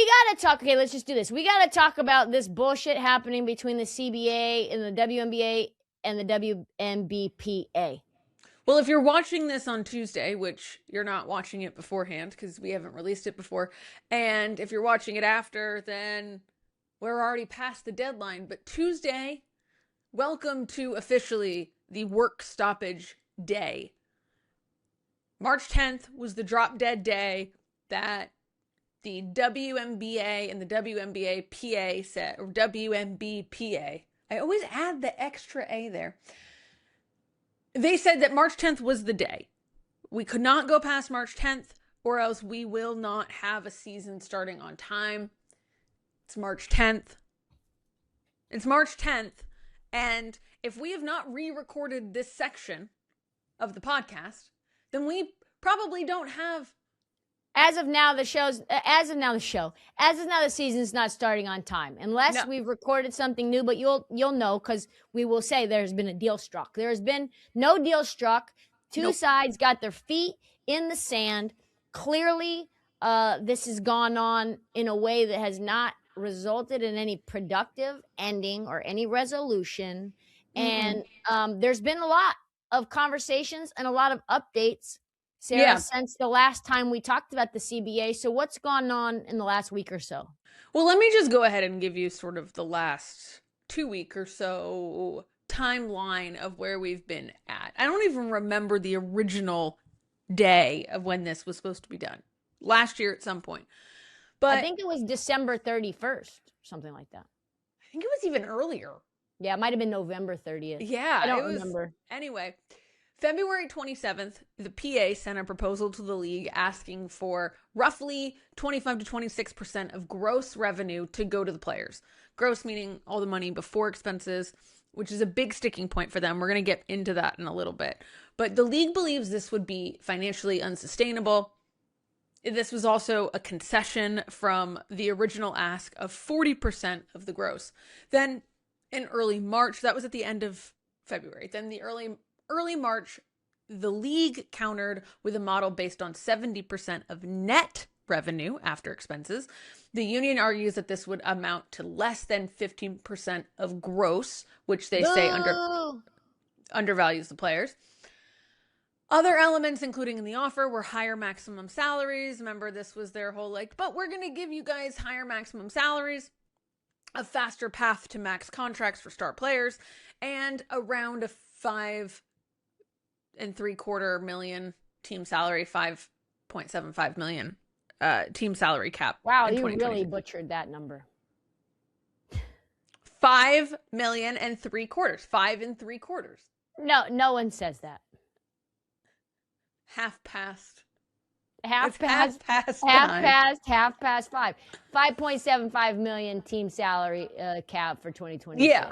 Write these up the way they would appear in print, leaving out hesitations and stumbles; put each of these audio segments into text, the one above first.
we got to talk. Okay, let's just do this. We got to talk about this bullshit happening between the CBA and the WNBA and the WNBPA. Well, if you're watching this on Tuesday, which you're not watching it beforehand because we haven't released it before, and if you're watching it after, then we're already past the deadline. But Tuesday, welcome to officially the work stoppage day. March 10th was the drop dead day that the WNBA and the WNBA PA said, or WNBPA. I always add the extra A there. They said that March 10th was the day. We could not go past March 10th, or else we will not have a season starting on time. It's March 10th. It's March 10th. And if we have not re-recorded this section of the podcast, then we probably don't have. As of now, the season's not starting on time unless we've recorded something new. But you'll know because we will say there's been a deal struck. There has been no deal struck. Two sides got their feet in the sand. Clearly, this has gone on in a way that has not resulted in any productive ending or any resolution. And there's been a lot of conversations and a lot of updates, Sarah, since the last time we talked about the CBA. So what's gone on in the last week or so? Well, let me just go ahead and give you sort of the last 2 week or so timeline of where we've been at. I don't even remember the original day of when this was supposed to be done. Last year at some point. But I think it was December 31st, something like that. I think it was even earlier. Yeah, it might have been November 30th. Yeah. I don't remember. Anyway, February 27th, the PA sent a proposal to the league asking for roughly 25 to 26% of gross revenue to go to the players. Gross meaning all the money before expenses, which is a big sticking point for them. We're going to get into that in a little bit. But the league believes this would be financially unsustainable. This was also a concession from the original ask of 40% of the gross. Then in early March, that was at the end of February. Then the early March, the league countered with a model based on 70% of net revenue after expenses. The union argues that this would amount to less than 15% of gross, which they say undervalues the players. Other elements, including in the offer, were higher maximum salaries. Remember, this was their whole but we're going to give you guys higher maximum salaries, a faster path to max contracts for star players, and around a $5.75 million team salary, $5.75 million team salary cap. Wow, you really butchered that number. $5.75 million. $5.75. No one says that. Half past 5. 5.75 million team salary cap for 2020. Yeah.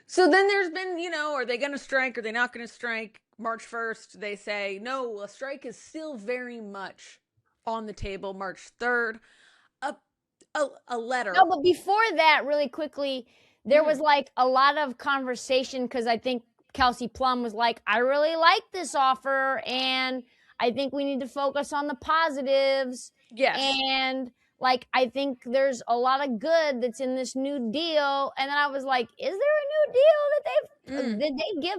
So then there's been, are they going to strike? Are they not going to strike? March 1st, they say, no, a strike is still very much on the table. March 3rd, a letter. No, but before that, really quickly, there was a lot of conversation because I think Kelsey Plum was like, I really like this offer and I think we need to focus on the positives. Yes. And I think there's a lot of good that's in this new deal. And then I was like, is there a new deal that did they give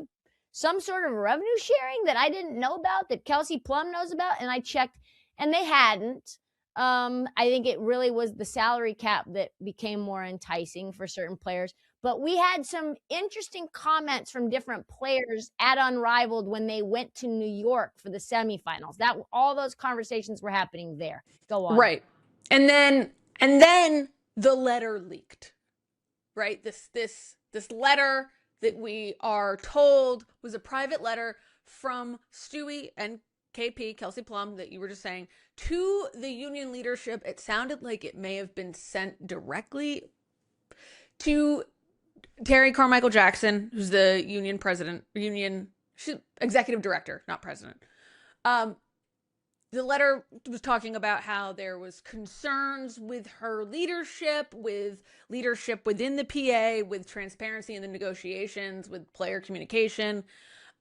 some sort of revenue sharing that I didn't know about that Kelsey Plum knows about? And I checked and they hadn't. I think it really was the salary cap that became more enticing for certain players. But we had some interesting comments from different players at Unrivaled when they went to New York for the semifinals. That all those conversations were happening there. Go on. Right. And then the letter leaked. Right? This letter that we are told was a private letter from Stewie and KP, Kelsey Plum, that you were just saying, to the union leadership. It sounded like it may have been sent directly to Terry Carmichael Jackson, who's the union president, executive director, not president. The letter was talking about how there was concerns with her leadership, with leadership within the PA, with transparency in the negotiations, with player communication.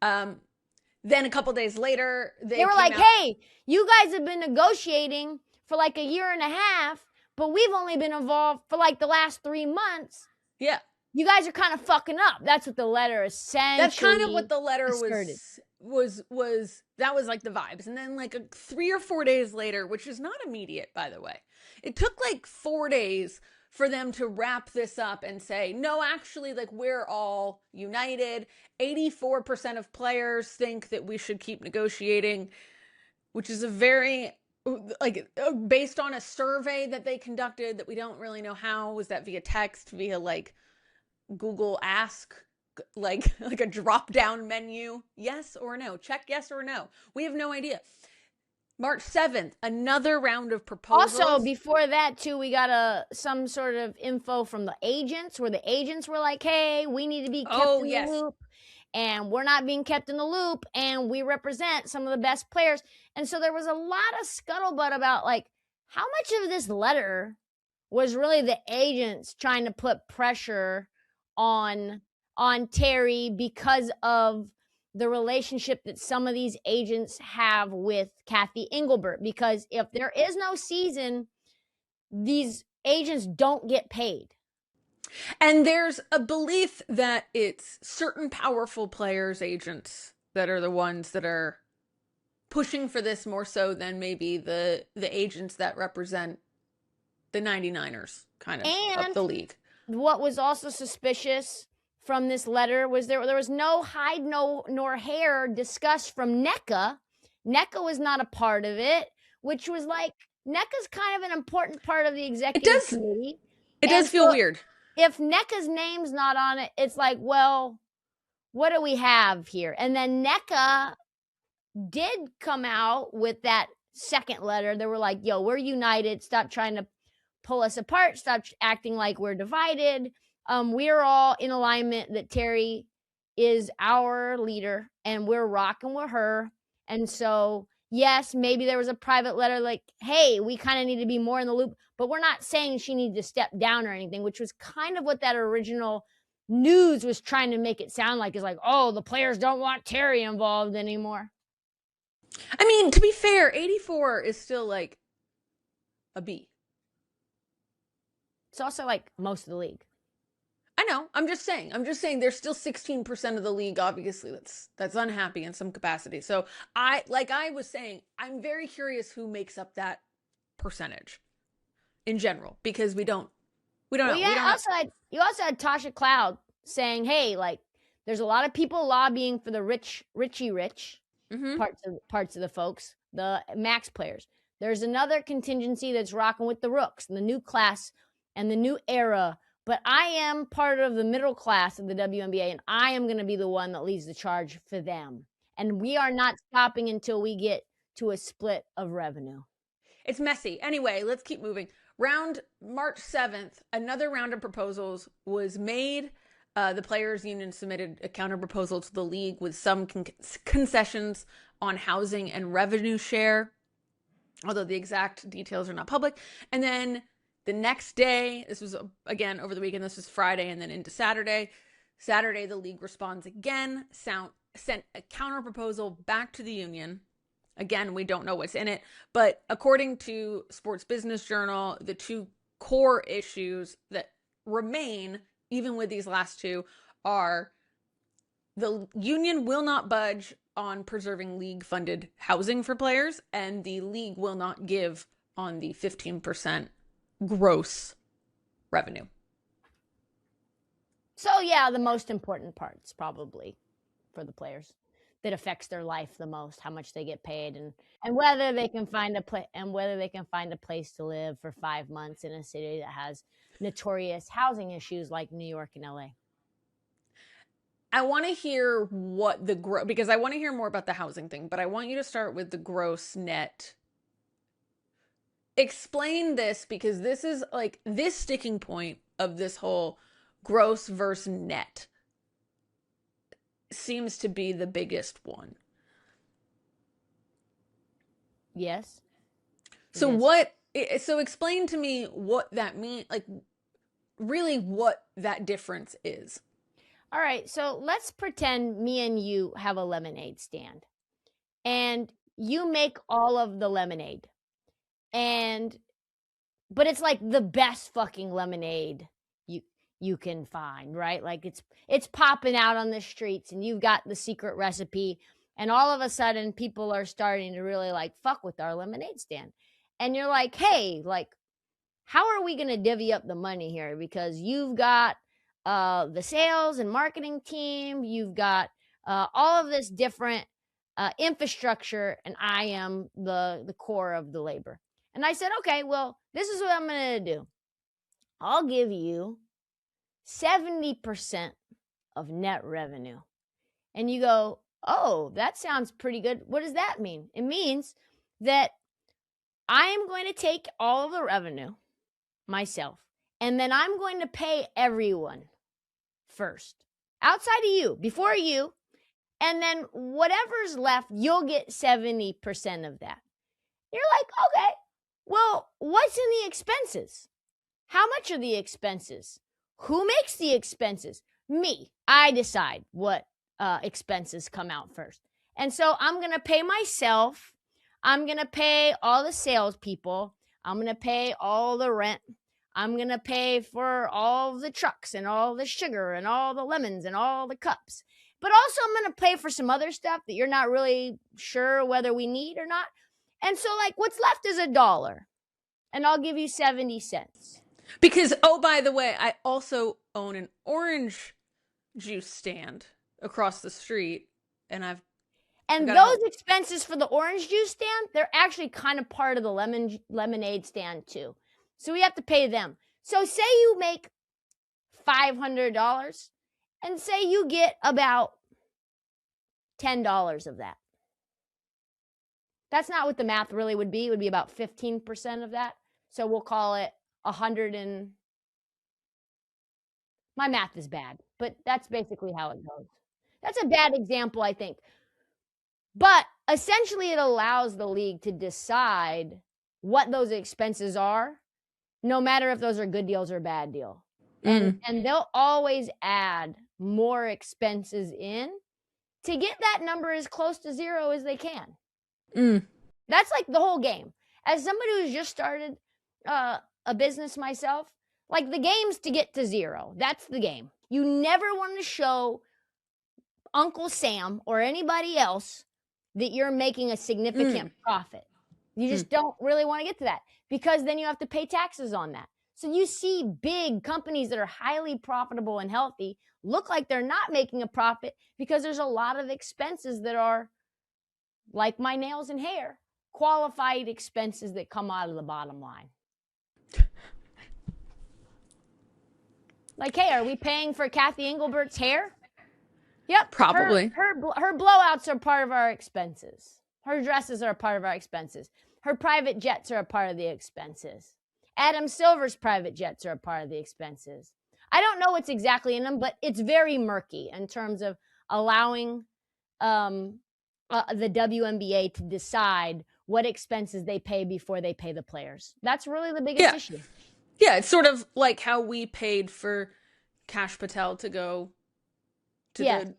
Then a couple days later, they were like, hey, you guys have been negotiating for a year and a half, but we've only been involved for like the last 3 months. Yeah. You guys are kind of fucking up. That's what the letter essentially. That's kind of what the letter asserted. was. That was like the vibes. And then like 3 or 4 days later, which is not immediate, by the way, it took like 4 days for them to wrap this up and say, no, actually, like, we're all united. 84% of players think that we should keep negotiating, which is a very, like, based on a survey that they conducted that we don't really know how. Was that via text, via like Google Ask, like a drop down menu? Yes or no? Check yes or no. We have no idea. March 7th, another round of proposals. Also, before that, too, we got some sort of info from the agents where the agents were like, hey, we need to be kept in the loop. And we're not being kept in the loop. And we represent some of the best players. And so there was a lot of scuttlebutt about, like, how much of this letter was really the agents trying to put pressure on Terry because of the relationship that some of these agents have with Kathy Engelbert. Because if there is no season, these agents don't get paid. And there's a belief that it's certain powerful players, agents, that are the ones that are pushing for this more so than maybe the agents that represent the 99ers kind of the league. What was also suspicious from this letter was there was no hide nor hair discussed from NECA. NECA was not a part of it, which was like, NECA's kind of an important part of the executive committee. It does feel weird. If NECA's name's not on it, it's like, well, what do we have here? And then NECA did come out with that second letter. They were like, yo, we're united. Stop trying to pull us apart. Stop acting like we're divided. We're all in alignment that Terry is our leader and we're rocking with her. And so, yes, maybe there was a private letter like, hey, we kind of need to be more in the loop, but we're not saying she needs to step down or anything, which was kind of what that original news was trying to make it sound like. Is like, oh, the players don't want Terry involved anymore. I mean, to be fair, 84 is still like a B. It's also like most of the league. I know. I'm just saying there's still 16% of the league, obviously, that's unhappy in some capacity. So I was saying, I'm very curious who makes up that percentage in general, because we don't know. Yeah, you also had Tasha Cloud saying, hey, like, there's a lot of people lobbying for the rich parts of the folks, the max players. There's another contingency that's rocking with the rooks and the new class and the new era. But I am part of the middle class of the WNBA, and I am going to be the one that leads the charge for them. And we are not stopping until we get to a split of revenue. It's messy. Anyway, let's keep moving. March 7th, another round of proposals was made. The players' union submitted a counter proposal to the league with some concessions on housing and revenue share, although the exact details are not public. And then the next day, this was, again, over the weekend, this was Friday and then into Saturday. Saturday, the league responds again, sent a counter proposal back to the union. Again, we don't know what's in it, but according to Sports Business Journal, the two core issues that remain, even with these last two, are the union will not budge on preserving league-funded housing for players, and the league will not give on the 15% gross revenue. So yeah, the most important parts probably for the players that affects their life the most, how much they get paid, and whether they can find a place to live for 5 months in a city that has notorious housing issues like New York and LA. I want to hear what because I want to hear more about the housing thing, but I want you to start with the gross net. Explain this, because this is like this sticking point of this whole gross versus net seems to be the biggest one. Yes. So explain to me what that means, like really what that difference is. All right, so let's pretend me and you have a lemonade stand and you make all of the lemonade. And but it's like the best fucking lemonade you can find, right? Like it's popping out on the streets and you've got the secret recipe, and all of a sudden people are starting to really like fuck with our lemonade stand. And you're like, "Hey, like how are we going to divvy up the money here? Because you've got the sales and marketing team, you've got all of this different infrastructure, and I am the core of the labor." And I said, "Okay, well, this is what I'm going to do. I'll give you 70% of net revenue." And you go, "Oh, that sounds pretty good. What does that mean?" It means that I am going to take all of the revenue myself, and then I'm going to pay everyone first, outside of you, before you, and then whatever's left, you'll get 70% of that. You're like, "Okay, well, what's in the expenses? How much are the expenses? Who makes the expenses?" Me. I decide what expenses come out first. And so I'm going to pay myself. I'm going to pay all the salespeople. I'm going to pay all the rent. I'm going to pay for all the trucks and all the sugar and all the lemons and all the cups. But also I'm going to pay for some other stuff that you're not really sure whether we need or not. And so like what's left is $1, and I'll give you 70 cents. Because, oh, by the way, I also own an orange juice stand across the street, and And those expenses for the orange juice stand, they're actually kind of part of the lemonade stand too. So we have to pay them. So say you make $500 and say you get about $10 of that. That's not what the math really would be. It would be about 15% of that. So we'll call it 100 and... My math is bad, but that's basically how it goes. That's a bad example, I think. But essentially, it allows the league to decide what those expenses are, no matter if those are good deals or bad deal. And they'll always add more expenses in to get that number as close to zero as they can. That's like the whole game. As somebody who's just started a business myself, like the game's to get to zero. That's the game. You never want to show Uncle Sam or anybody else that you're making a significant profit. You just don't really want to get to that, because then you have to pay taxes on that. So you see big companies that are highly profitable and healthy look like they're not making a profit because there's a lot of expenses that are, like my nails and hair, qualified expenses that come out of the bottom line. Like, hey, are we paying for Kathy Engelbert's hair? Yep. Probably. Her blowouts are part of our expenses. Her dresses are a part of our expenses. Her private jets are a part of the expenses. Adam Silver's private jets are a part of the expenses. I don't know what's exactly in them, but it's very murky in terms of allowing the WNBA to decide what expenses they pay before they pay the players. That's really the biggest issue. Yeah, it's sort of like how we paid for Kash Patel to go to the,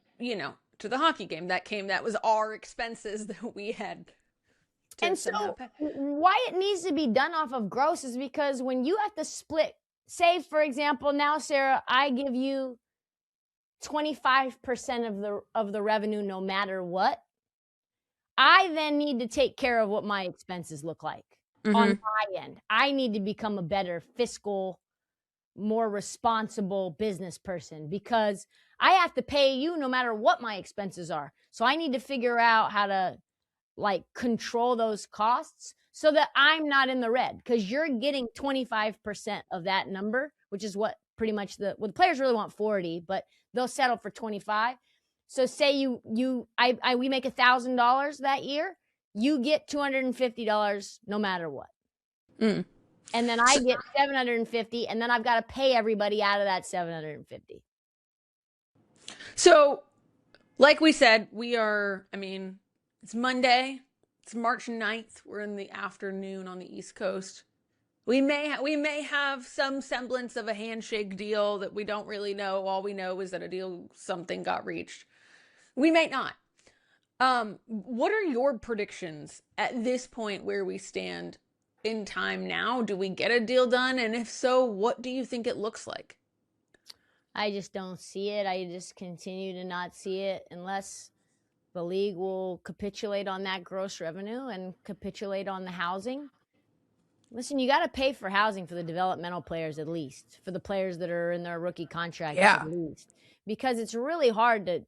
to the hockey game. That was our expenses that we had to and so why it needs to be done off of gross is because when you have to split, say, for example, now, Sarah, I give you 25% of the revenue no matter what. I then need to take care of what my expenses look like on my end. I need to become a better fiscal, more responsible business person because I have to pay you no matter what my expenses are. So I need to figure out how to like control those costs so that I'm not in the red, because you're getting 25% of that number, which is what pretty much the players really want 40, but they'll settle for 25. So say we make $1,000 that year, you get $250 no matter what. And then I get $750, and then I've got to pay everybody out of that $750. So, like we said, it's Monday. It's March 9th. We're in the afternoon on the East Coast. We may have some semblance of a handshake deal that we don't really know. All we know is that something got reached. We may not. What are your predictions at this point where we stand in time now? Do we get a deal done? And if so, what do you think it looks like? I just don't see it. I just continue to not see it unless the league will capitulate on that gross revenue and capitulate on the housing. Listen, you got to pay for housing for the developmental players at least, for the players that are in their rookie contracts at least, because it's really hard to.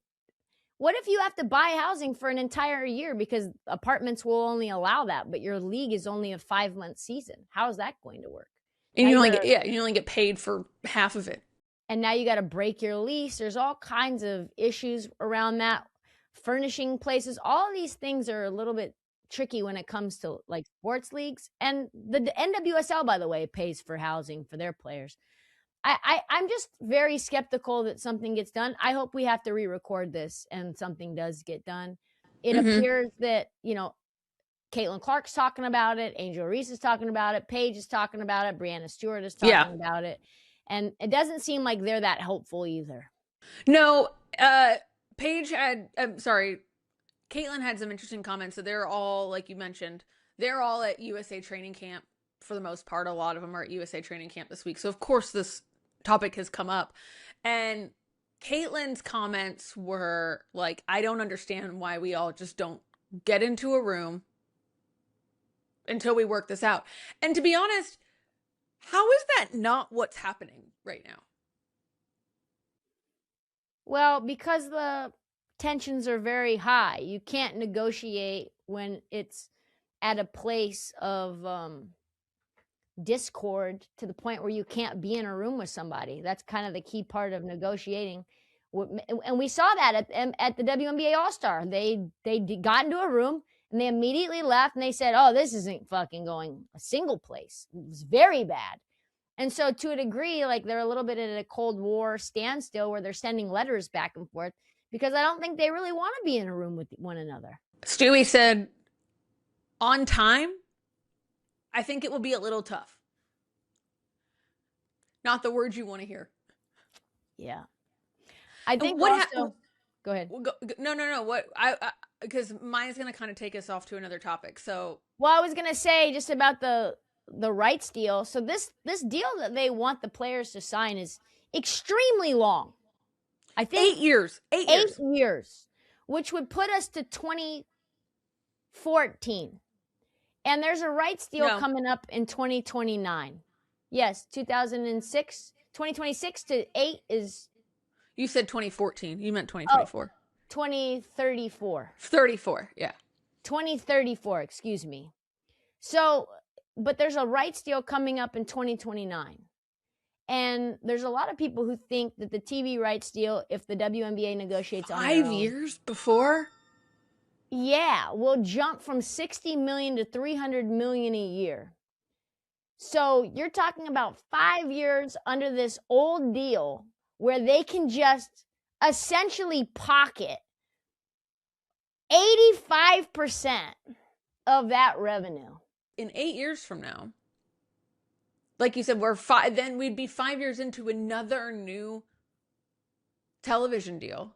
What if you have to buy housing for an entire year because apartments will only allow that, but your league is only a 5-month season? How is that going to work? And you only get paid for half of it. And now you got to break your lease. There's all kinds of issues around that. Furnishing places, all of these things are a little bit tricky when it comes to like sports leagues. And the NWSL, by the way, pays for housing for their players. I'm just very skeptical that something gets done. I hope we have to re-record this and something does get done. It appears that, Caitlin Clark's talking about it. Angel Reese is talking about it. Paige is talking about it. Brianna Stewart is talking about it. And it doesn't seem like they're that hopeful either. No, Paige had, Caitlin had some interesting comments. So they're all, like you mentioned, they're all at USA training camp for the most part. A lot of them are at USA training camp this week. So of course this topic has come up. And Caitlin's comments were like, I don't understand why we all just don't get into a room until we work this out. And to be honest, how is that not what's happening right now? Well, because the tensions are very high. You can't negotiate when it's at a place of discord to the point where you can't be in a room with somebody. That's kind of the key part of negotiating. And we saw that at the WNBA All-Star. They got into a room and they immediately left and they said, oh, this isn't fucking going a single place. It was very bad. And so to a degree, like they're a little bit at a Cold War standstill where they're sending letters back and forth because I don't think they really want to be in a room with one another. Stewie said, on time, I think it will be a little tough. Not the words you want to hear. Yeah. I think go ahead. No. Because mine is going to kind of take us off to another topic. So, well, I was going to say just about the rights deal. So this deal that they want the players to sign is extremely long. I think 8 years. 8 years, which would put us to 2014. And there's a rights deal coming up in 2029. Yes, 2026 to 8 is. You said 2014. You meant 2024. 2034. 34, yeah. 2034, excuse me. So, but there's a rights deal coming up in 2029. And there's a lot of people who think that the TV rights deal, if the WNBA negotiates on 5 years before? Yeah, will jump from $60 million to $300 million a year. So you're talking about 5 years under this old deal where they can just essentially pocket 85% of that revenue. In 8 years from now, like you said, then we'd be 5 years into another new television deal.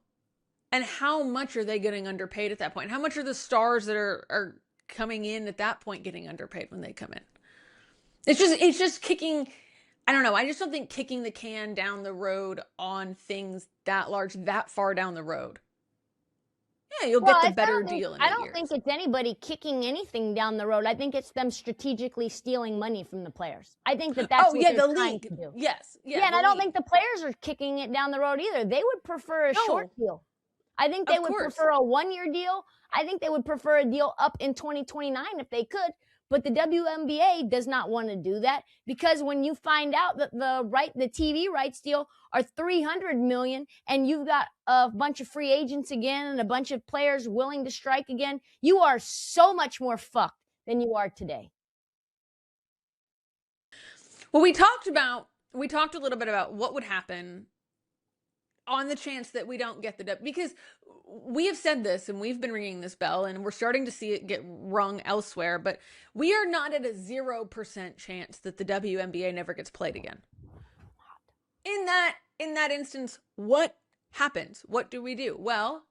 And how much are they getting underpaid at that point? How much are the stars that are coming in at that point getting underpaid when they come in? It's just kicking, I don't know. I just don't think kicking the can down the road on things that large, that far down the road. Yeah, you'll get the better deal in 8 years. I don't think it's anybody kicking anything down the road. I think it's them strategically stealing money from the players. I think that's what they're trying to do. Yes. Yeah, and I don't think the players are kicking it down the road either. They would prefer a short deal. I think they would prefer a 1-year deal. I think they would prefer a deal up in 2029 if they could. But the WNBA does not want to do that because when you find out that the TV rights deal are $300 million and you've got a bunch of free agents again and a bunch of players willing to strike again, you are so much more fucked than you are today. Well, we talked a little bit about what would happen on the chance that we don't get because we have said this and we've been ringing this bell and we're starting to see it get rung elsewhere, but we are not at a 0% chance that the WNBA never gets played again. In that instance, what happens? What do we do? Well,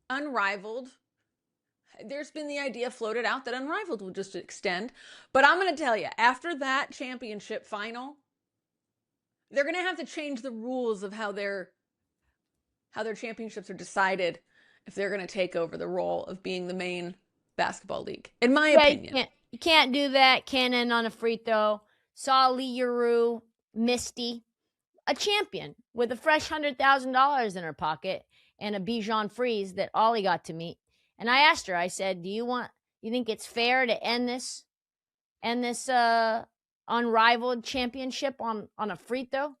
Unrivaled there's been the idea floated out that Unrivaled will just extend. But I'm going to tell you, after that championship final, they're going to have to change the rules of how their championships are decided if they're going to take over the role of being the main basketball league, in my opinion. You can't do that. Can't end on a free throw. Saw Liuru, Misty, a champion with a fresh $100,000 in her pocket and a Bijan Freeze that Ollie got to meet. And I asked her, I said, you think it's fair to end this unrivaled championship on a free throw?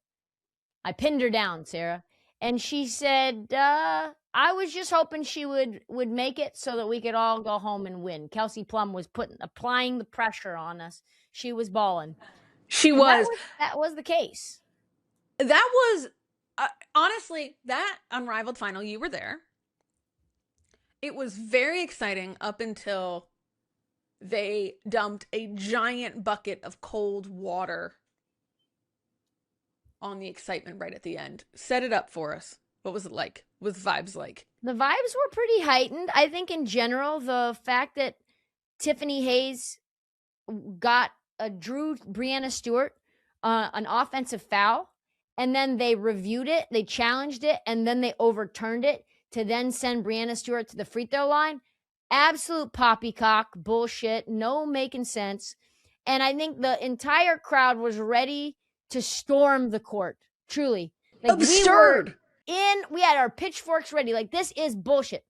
I pinned her down, Sarah. And she said, I was just hoping she would make it so that we could all go home and win. Kelsey Plum was applying the pressure on us. She was balling. She was. That was the case. That was, honestly, that Unrivaled final, you were there. It was very exciting up until they dumped a giant bucket of cold water on the excitement right at the end. Set it up for us. What was it like? What was the vibes like? The vibes were pretty heightened. I think in general, the fact that Tiffany Hayes drew Breanna Stewart an offensive foul, and then they reviewed it, they challenged it, and then they overturned it to then send Breanna Stewart to the free throw line. Absolute poppycock bullshit. No making sense. And I think the entire crowd was ready to storm the court. Truly. Like, absurd. We had our pitchforks ready. Like, this is bullshit.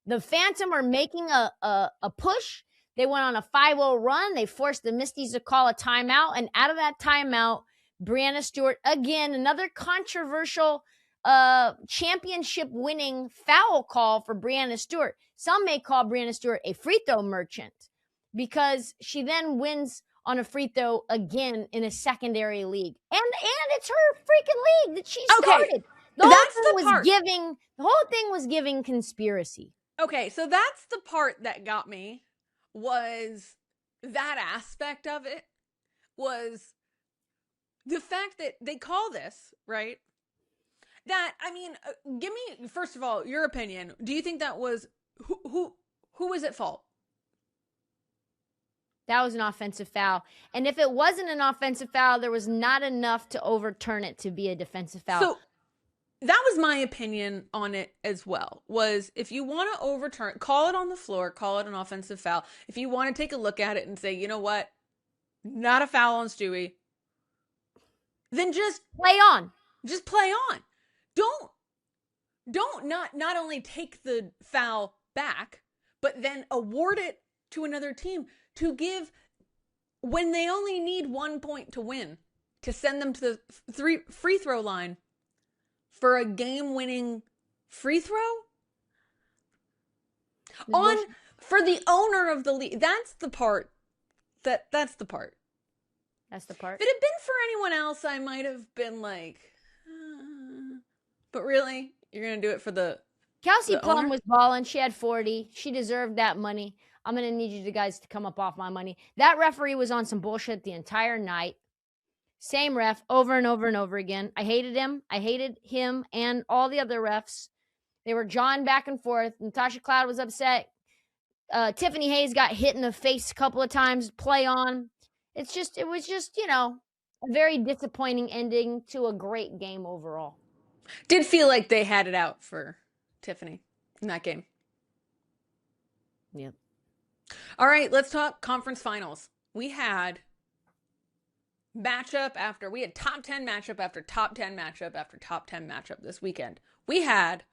The Phantom are making a push. They went on a 5-0 run. They forced the Misties to call a timeout. And out of that timeout, Breanna Stewart, again, another controversial championship winning foul call for Breanna Stewart. Some may call Breanna Stewart a free throw merchant because she then wins on a free throw again in a secondary league. And it's her freaking league that she started. Okay, the whole thing was giving conspiracy. Okay, so that's the part that got me, was that aspect of it, was the fact that they call this, right? That, I mean, give me, first of all, your opinion. Do you think that was, who was at fault? That was an offensive foul. And if it wasn't an offensive foul, there was not enough to overturn it to be a defensive foul. So that was my opinion on it as well, was if you want to overturn, call it on the floor, call it an offensive foul. If you want to take a look at it and say, you know what, not a foul on Stewie, then just play on. Just play on. Don't not only take the foul back, but then award it to another team to give, when they only need 1 point to win, to send them to the free throw line for a game-winning free throw? For the owner of the league. That's the part. That's the part. That's the part. If it had been for anyone else, I might have been like, but really? You're going to do it for the Kelsey Plum owner? was balling. She had 40. She deserved that money. I'm going to need you guys to come up off my money. That referee was on some bullshit the entire night. Same ref over and over and over again. I hated him. I hated him and all the other refs. They were jawing back and forth. Natasha Cloud was upset. Tiffany Hayes got hit in the face a couple of times. Play on. It was just, a very disappointing ending to a great game overall. Did feel like they had it out for Tiffany in that game. Yep. All right, let's talk conference finals. We had top 10 matchup after top 10 matchup after top 10 matchup this weekend. We had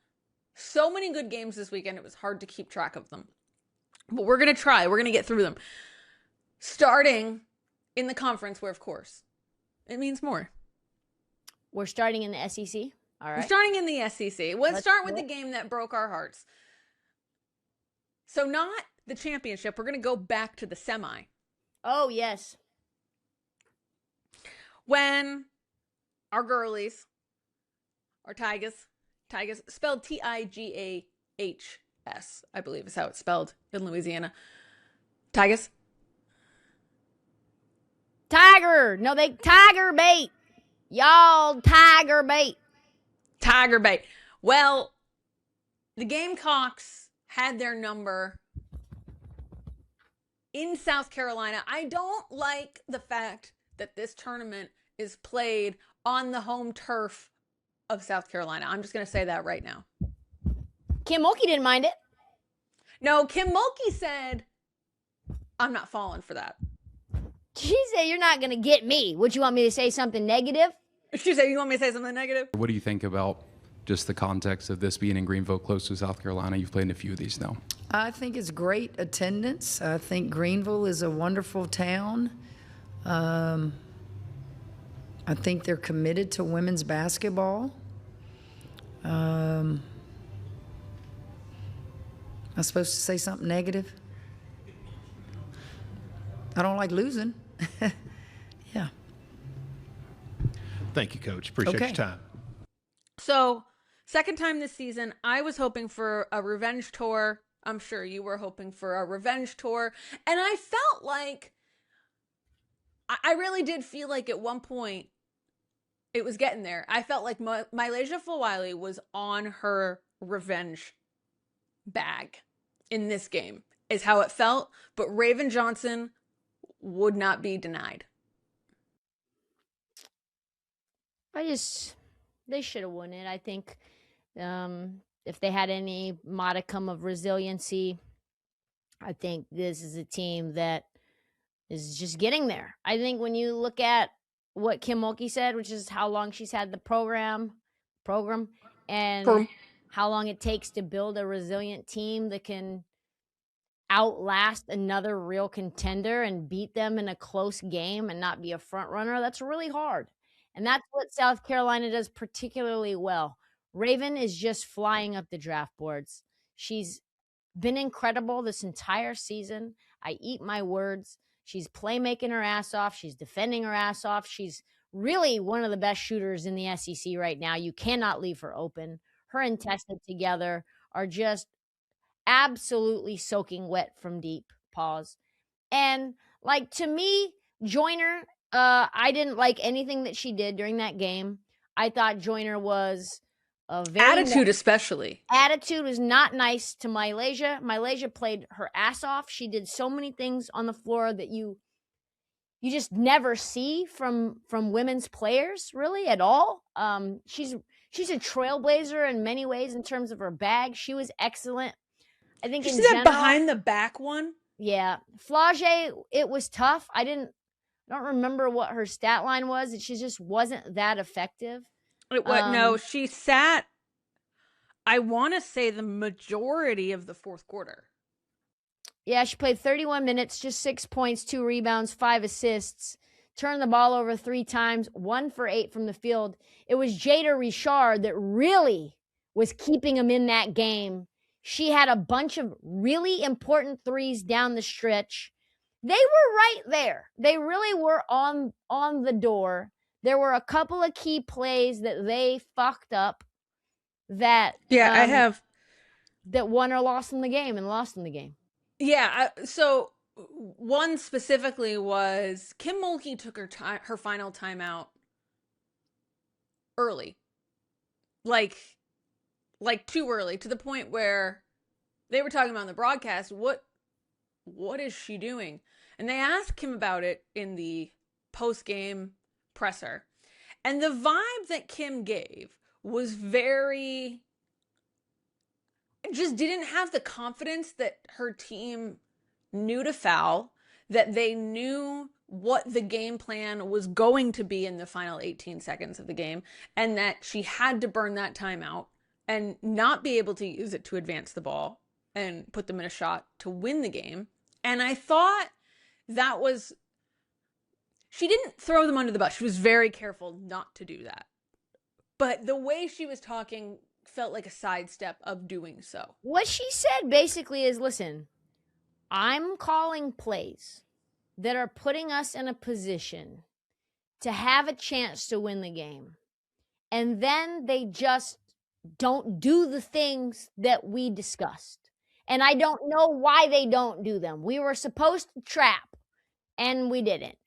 so many good games this weekend, it was hard to keep track of them. But we're going to try. We're going to get through them. Starting in the conference where, of course, it means more. We're starting in the SEC. All right. We're starting in the SEC. Let's start with the game that broke our hearts. So not the championship. We're going to go back to the semi. Oh, yes. When our girlies, our Tigers, spelled Tigahs, I believe is how it's spelled in Louisiana. Tigers? Tiger. No, Tiger bait. Y'all Tiger bait. Tiger bait. Well, the Gamecocks had their number in South Carolina. I don't like the fact that this tournament is played on the home turf of South Carolina. I'm just going to say that right now. Kim Mulkey didn't mind it. No, Kim Mulkey said, I'm not falling for that. She said, you're not going to get me. Would you want me to say something negative? She said, you want me to say something negative? What do you think about just the context of this being in Greenville, close to South Carolina? You've played in a few of these now. I think it's great attendance. I think Greenville is a wonderful town. I think they're committed to women's basketball. I'm supposed to say something negative? I don't like losing. Yeah. Thank you, Coach. Appreciate your time. So, second time this season, I was hoping for a revenge tour. I'm sure you were hoping for a revenge tour. And I felt like, I really did feel like at one point, it was getting there. I felt like Mylesia Fulwiley was on her revenge bag in this game, is how it felt. But Raven Johnson would not be denied. They should have won it. I think if they had any modicum of resiliency, I think this is a team that is just getting there. I think when you look at what Kim Mulkey said, which is how long she's had the program, and how long it takes to build a resilient team that can outlast another real contender and beat them in a close game and not be a front runner, that's really hard. And that's what South Carolina does particularly well. Raven is just flying up the draft boards. She's been incredible this entire season. I eat my words. She's playmaking her ass off. She's defending her ass off. She's really one of the best shooters in the SEC right now. You cannot leave her open. Her and Tessa together are just absolutely soaking wet from deep. Pause. And like, to me, Joyner, I didn't like anything that she did during that game. I thought Joyner was a very attitude was not nice to Mylesia. Mylesia played her ass off. She did so many things on the floor that you just never see from women's players really at all. She's a trailblazer in many ways in terms of her bag. She was excellent. I think you see that behind the back one? Yeah. Flage, it was tough. I don't remember what her stat line was. She just wasn't that effective. No, she sat, I want to say, the majority of the fourth quarter. Yeah, she played 31 minutes, just 6 points, 2 rebounds, 5 assists, turned the ball over 3 times, 1 for 8 from the field. It was Jada Richard that really was keeping them in that game. She had a bunch of really important threes down the stretch. They were right there. They really were on the door. There were a couple of key plays that they fucked up that that won or lost in the game. Yeah, so one specifically was Kim Mulkey took her final timeout early. Like too early, to the point where they were talking about on the broadcast, what is she doing? And they asked Kim about it in the post-game presser. And the vibe that Kim gave was just didn't have the confidence that her team knew to foul, that they knew what the game plan was going to be in the final 18 seconds of the game, and that she had to burn that timeout and not be able to use it to advance the ball and put them in a shot to win the game. And I thought that was, she didn't throw them under the bus. She was very careful not to do that. But the way she was talking felt like a sidestep of doing so. What she said basically is, listen, I'm calling plays that are putting us in a position to have a chance to win the game. And then they just don't do the things that we discussed. And I don't know why they don't do them. We were supposed to trap, and we didn't.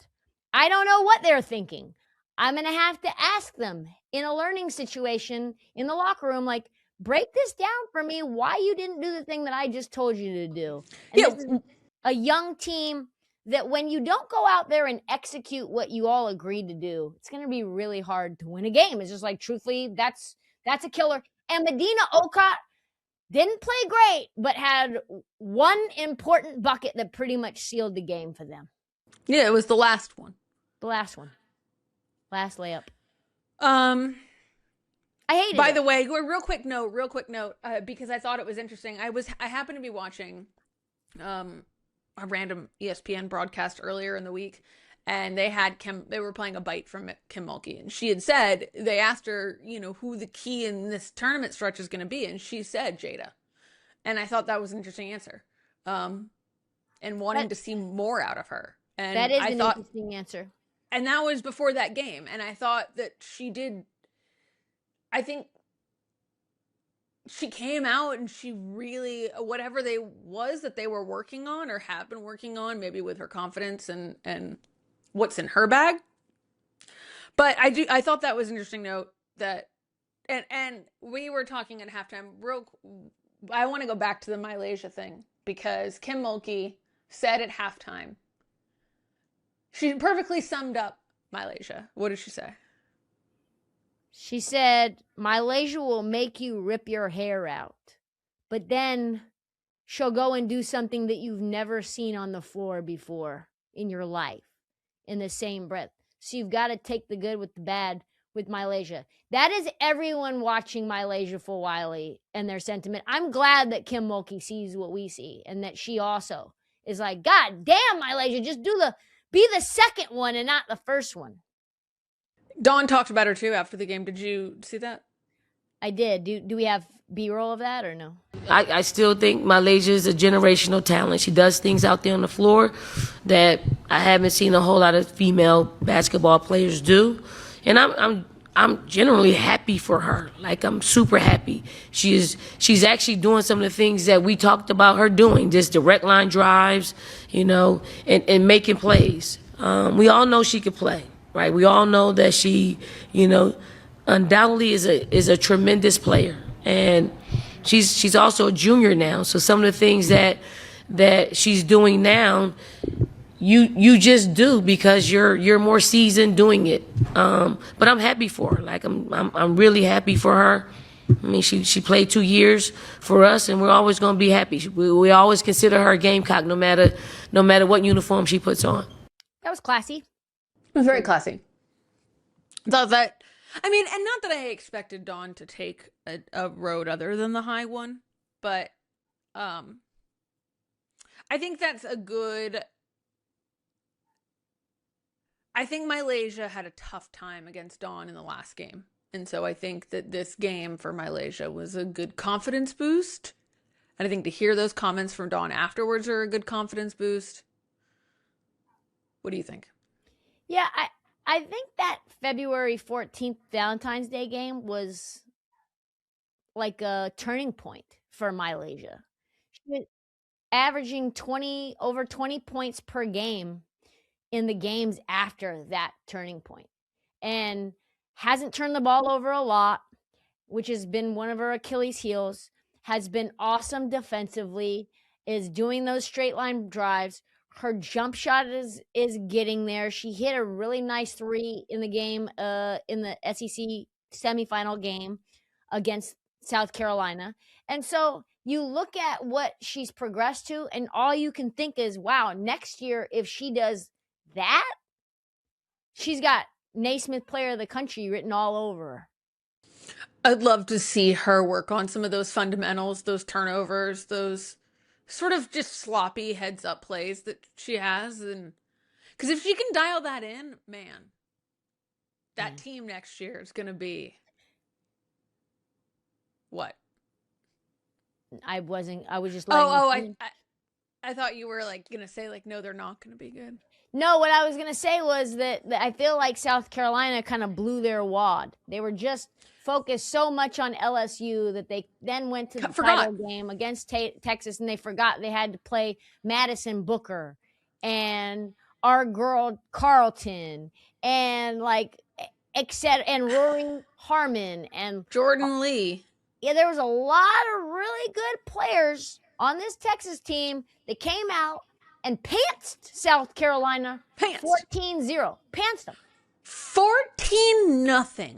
I don't know what they're thinking. I'm going to have to ask them in a learning situation in the locker room, like, break this down for me, why you didn't do the thing that I just told you to do. And a young team that when you don't go out there and execute what you all agreed to do, it's going to be really hard to win a game. It's just like, truthfully, that's a killer. And Medina Okot didn't play great, but had one important bucket that pretty much sealed the game for them. Yeah, it was the last one. The last one. Last layup. I hated it. By the way, real quick note, because I thought it was interesting. I happened to be watching a random ESPN broadcast earlier in the week, and they were playing a bite from Kim Mulkey, and she had said, they asked her, who the key in this tournament stretch is going to be, and she said Jada. And I thought that was an interesting answer. And wanting to see more out of her. And that is an interesting answer. And that was before that game. And I thought that I think she came out and she really, whatever that they were working on or have been working on, maybe with her confidence and what's in her bag. But I thought that was an interesting note that, and we were talking at halftime I want to go back to the Malaysia thing, because Kim Mulkey said at halftime, she perfectly summed up Malaysia. What did she say? She said, Malaysia will make you rip your hair out, but then she'll go and do something that you've never seen on the floor before in your life in the same breath. So you've got to take the good with the bad with Malaysia. That is everyone watching Malaysia for Wiley and their sentiment. I'm glad that Kim Mulkey sees what we see, and that she also is like, God damn, Malaysia, just be the second one and not the first one. Dawn talked about her too after the game. Did you see that? I did. Do we have B-roll of that or no? I still think Malaysia is a generational talent. She does things out there on the floor that I haven't seen a whole lot of female basketball players do, and I'm generally happy for her. Like, I'm super happy. She's actually doing some of the things that we talked about her doing, just direct line drives, and making plays. We all know she could play, right? We all know that she, undoubtedly is a tremendous player, and she's also a junior now. So some of the things that she's doing now, you just do because you're more seasoned doing it. But I'm happy for her. Like, I'm really happy for her. I mean, she played 2 years for us, and we're always going to be happy. We always consider her a Gamecock, no matter what uniform she puts on. That was classy. It was very classy. Thought that, and not that I expected Dawn to take a road other than the high one, but I think that's a good. I think Malaysia had a tough time against Dawn in the last game. And so I think that this game for Malaysia was a good confidence boost. And I think to hear those comments from Dawn afterwards are a good confidence boost. What do you think? Yeah, I think that February 14th Valentine's Day game was like a turning point for Malaysia. She was averaging over 20 points per game in the games after that turning point, and hasn't turned the ball over a lot, which has been one of her Achilles heels, has been awesome defensively, is doing those straight line drives. Her jump shot is getting there. She hit a really nice 3 in the game, in the SEC semifinal game against South Carolina. And so you look at what she's progressed to, and all you can think is, wow, next year, if she does that, she's got Naismith Player of the Country written all over her. I'd love to see her work on some of those fundamentals, those turnovers, those sort of just sloppy heads up plays that she has. And because if she can dial that in, man, that team next year is going to be what? I was just I thought you were like going to say like, no, they're not going to be good. No, what I was going to say was that I feel like South Carolina kind of blew their wad. They were just focused so much on LSU that they then went to the title game against Texas, and they forgot they had to play Madison Booker and our girl Carlton and like and Rory Harmon and Jordan Lee. Yeah, there was a lot of really good players on this Texas team that came out and pantsed South Carolina Pantsed. 14-0. Pantsed them. 14-0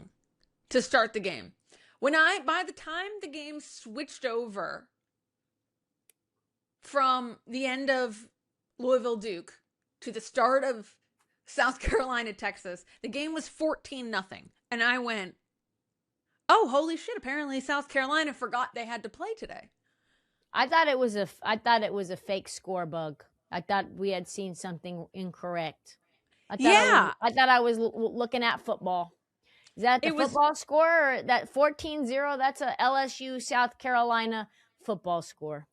to start the game. By the time the game switched over from the end of Louisville Duke to the start of South Carolina Texas, the game was 14-0. And I went, oh, holy shit, apparently South Carolina forgot they had to play today. I thought it was a fake score bug. I thought we had seen something incorrect. I thought I was looking at football. Is that the football score, or that 14-0? That's a LSU South Carolina football score.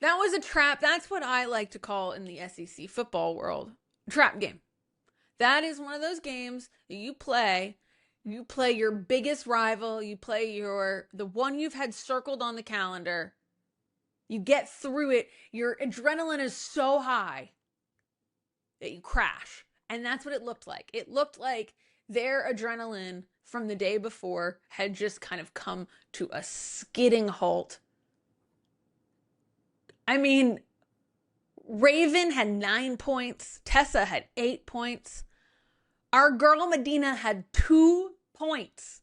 That was a trap. That's what I like to call in the SEC football world, trap game. That is one of those games that you play. You play your biggest rival. You play the one you've had circled on the calendar. You get through it. Your adrenaline is so high that you crash. And that's what it looked like. It looked like their adrenaline from the day before had just kind of come to a skidding halt. I mean, Raven had 9 points. Tessa had 8 points. Our girl Medina had 2 points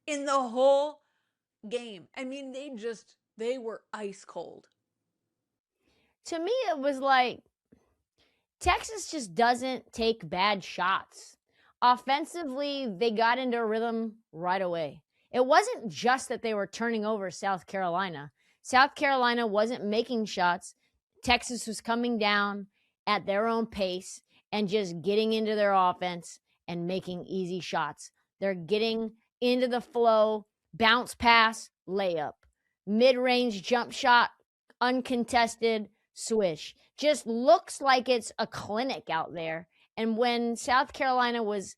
in the whole game. I mean, they were ice cold. To me, it was like Texas just doesn't take bad shots. Offensively, they got into a rhythm right away. It wasn't just that they were turning over South Carolina. South Carolina wasn't making shots. Texas was coming down at their own pace and just getting into their offense and making easy shots. They're getting into the flow, bounce pass, layup, mid-range jump shot, uncontested, swish. Just looks like it's a clinic out there. And when South Carolina was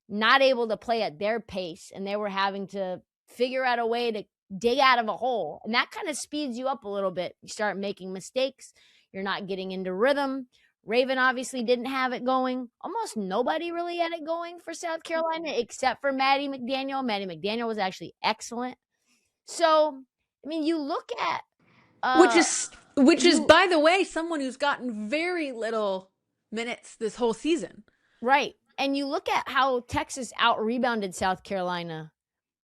not able to play at their pace and they were having to figure out a way to dig out of a hole, and that kind of speeds you up a little bit. You start making mistakes. You're not getting into rhythm. Raven obviously didn't have it going. Almost nobody really had it going for South Carolina except for Maddie McDaniel. Maddie McDaniel was actually excellent. So, I mean, you look at which is, by the way, someone who's gotten very little minutes this whole season. Right. And you look at how Texas out-rebounded South Carolina,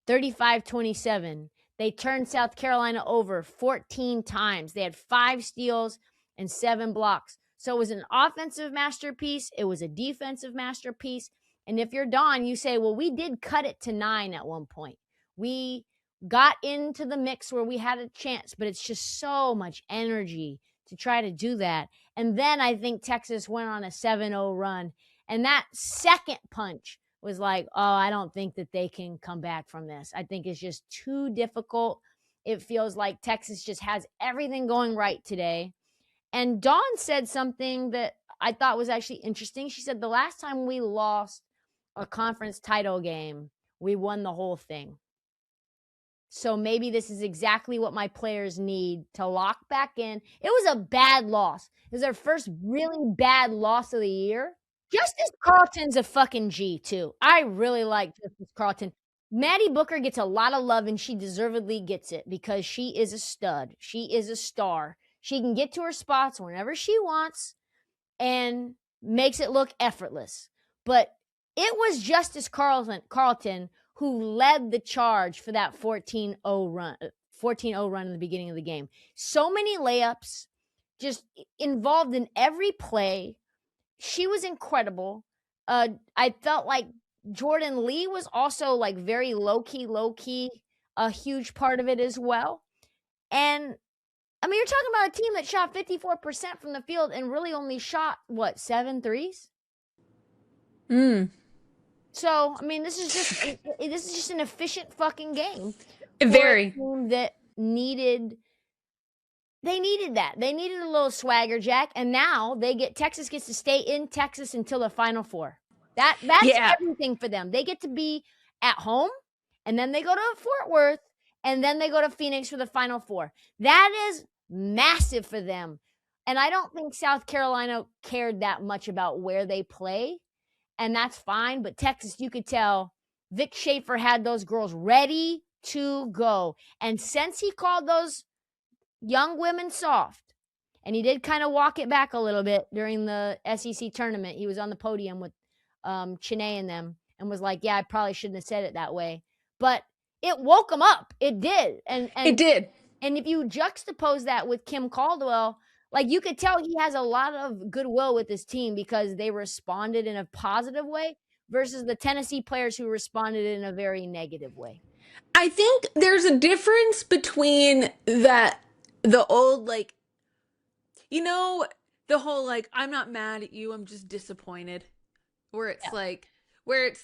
35-27. They turned South Carolina over 14 times. They had 5 steals and 7 blocks. So it was an offensive masterpiece. It was a defensive masterpiece. And if you're Dawn, you say, well, we did cut it to 9 at one point. We got into the mix where we had a chance, but it's just so much energy to try to do that. And then I think Texas went on a 7-0 run. And that second punch was like, oh, I don't think that they can come back from this. I think it's just too difficult. It feels like Texas just has everything going right today. And Dawn said something that I thought was actually interesting. She said the last time we lost a conference title game, we won the whole thing. So maybe this is exactly what my players need to lock back in. It was a bad loss. It was their first really bad loss of the year. Justice Carlton's a fucking G, too. I really like Justice Carlton. Maddie Booker gets a lot of love, and she deservedly gets it because she is a stud. She is a star. She can get to her spots whenever she wants and makes it look effortless. But it was Justice Carlton who led the charge for that 14-0 run in the beginning of the game. So many layups, just involved in every play. She was incredible. I felt like Jordan Lee was also like very low-key, a huge part of it as well. And I mean, you're talking about a team that shot 54% from the field and really only shot, 7 threes? So, I mean, this is just an efficient fucking game. Very. For a team that needed that. They needed a little swagger, Jack, and now Texas gets to stay in Texas until the Final Four. That's everything for them. They get to be at home, and then they go to Fort Worth, and then they go to Phoenix for the Final Four. That is massive for them. And I don't think South Carolina cared that much about where they play, and that's fine. But Texas, you could tell Vic Schaefer had those girls ready to go. And since he called those young women soft, And he did kind of walk it back a little bit during the SEC tournament. He was on the podium with Chene and them and was like, yeah, I probably shouldn't have said it that way. But it woke him up. It did. And It did. And if you juxtapose that with Kim Caldwell, like you could tell he has a lot of goodwill with his team because they responded in a positive way versus the Tennessee players who responded in a very negative way. I think there's a difference between the old, like, you know, the whole, like, I'm not mad at you, I'm just disappointed. Where it's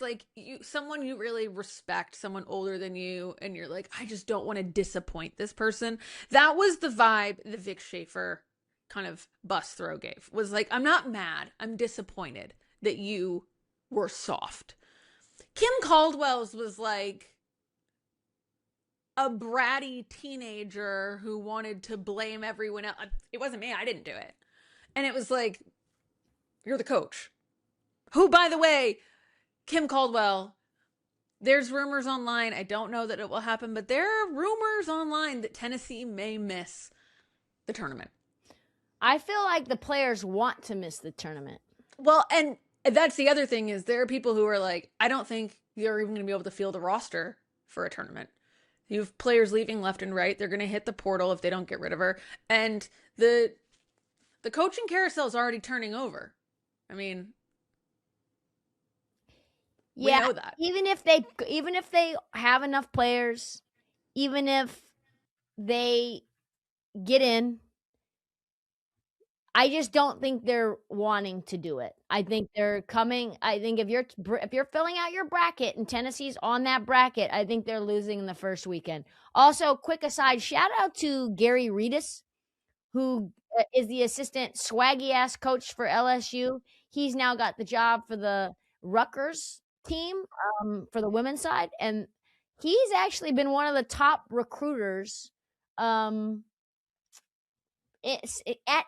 like someone you really respect, someone older than you, and you're like, I just don't want to disappoint this person. That was the vibe the Vic Schaefer kind of bus throw gave. Was like, I'm not mad, I'm disappointed that you were soft. Kim Caldwell's was like a bratty teenager who wanted to blame everyone else. It wasn't me, I didn't do it. And it was like, you're the coach. Who, by the way, Kim Caldwell, there's rumors online. I don't know that it will happen, but there are rumors online that Tennessee may miss the tournament. I feel like the players want to miss the tournament. Well, and that's the other thing is there are people who are like, I don't think you're even going to be able to field a roster for a tournament. You have players leaving left and right. They're going to hit the portal if they don't get rid of her. And the coaching carousel is already turning over. I mean, we know that. Even if they have enough players, even if they get in, I just don't think they're wanting to do it. I think they're coming. I think if you're filling out your bracket and Tennessee's on that bracket, I think they're losing in the first weekend. Also, quick aside, shout out to Gary Reedus, who is the assistant swaggy ass coach for LSU. He's now got the job for the Rutgers team for the women's side, and he's actually been one of the top recruiters at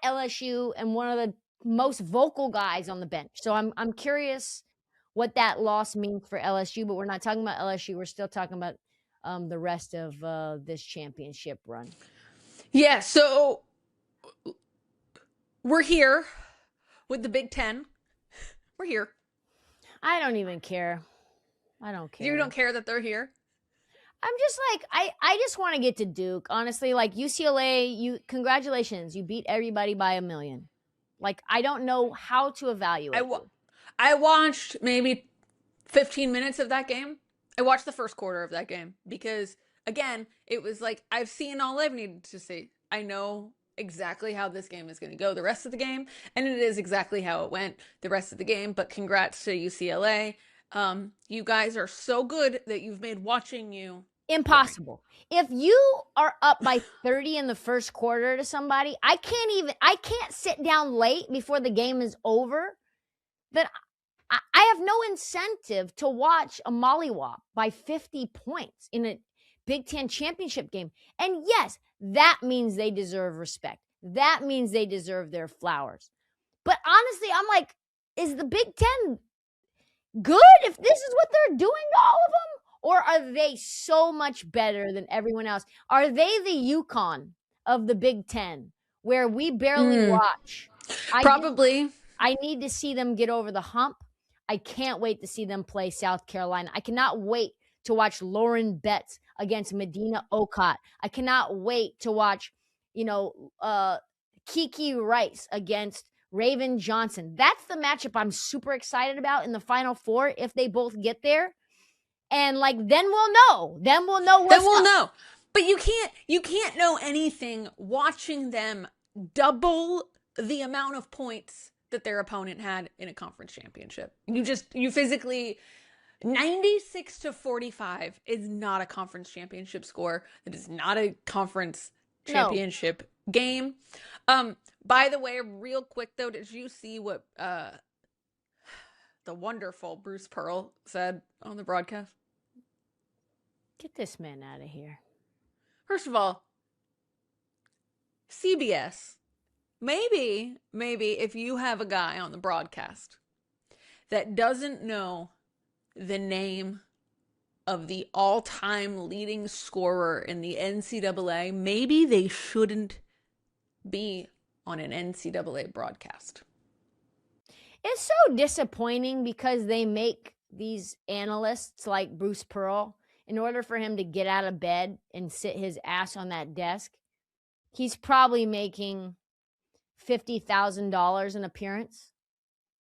LSU and one of the most vocal guys on the bench. So I'm curious what that loss means for LSU, but we're not talking about LSU. We're still talking about the rest of this championship run. Yeah, so we're here with the Big Ten. We're here. I don't even care. I don't care. You don't care that they're here? I'm just like, I just want to get to Duke. Honestly, like UCLA, congratulations. You beat everybody by 1 million. Like, I don't know how to evaluate I watched maybe 15 minutes of that game. I watched the first quarter of that game because, again, it was like, I've seen all I've needed to see. I know exactly how this game is going to go the rest of the game, and it is exactly how it went the rest of the game, but congrats to UCLA. You guys are so good that you've made watching you impossible. If you are up by 30 in the first quarter to somebody, I can't sit down late before the game is over. Then I have no incentive to watch a mollywop by 50 points in a Big Ten championship game. And yes, that means they deserve respect. That means they deserve their flowers. But honestly, I'm like, is the Big Ten good if this is what they're doing to all of them? Or are they so much better than everyone else? Are they the UConn of the Big Ten where we barely watch? Probably. I need to see them get over the hump. I can't wait to see them play South Carolina. I cannot wait to watch Lauren Betts against Medina Okot. I cannot wait to watch, Kiki Rice against Raven Johnson. That's the matchup I'm super excited about in the Final Four if they both get there. And then we'll know. Then we'll know what's up. Know. But you can't know anything watching them double the amount of points that their opponent had in a conference championship. You physically 96-45 is not a conference championship score. It is not a conference championship game. By the way, real quick though, did you see what the wonderful Bruce Pearl said on the broadcast? Get this man out of here. First of all, CBS, maybe if you have a guy on the broadcast that doesn't know the name of the all-time leading scorer in the NCAA, maybe they shouldn't be on an NCAA broadcast. It's so disappointing because they make these analysts like Bruce Pearl, in order for him to get out of bed and sit his ass on that desk, he's probably making $50,000 an appearance.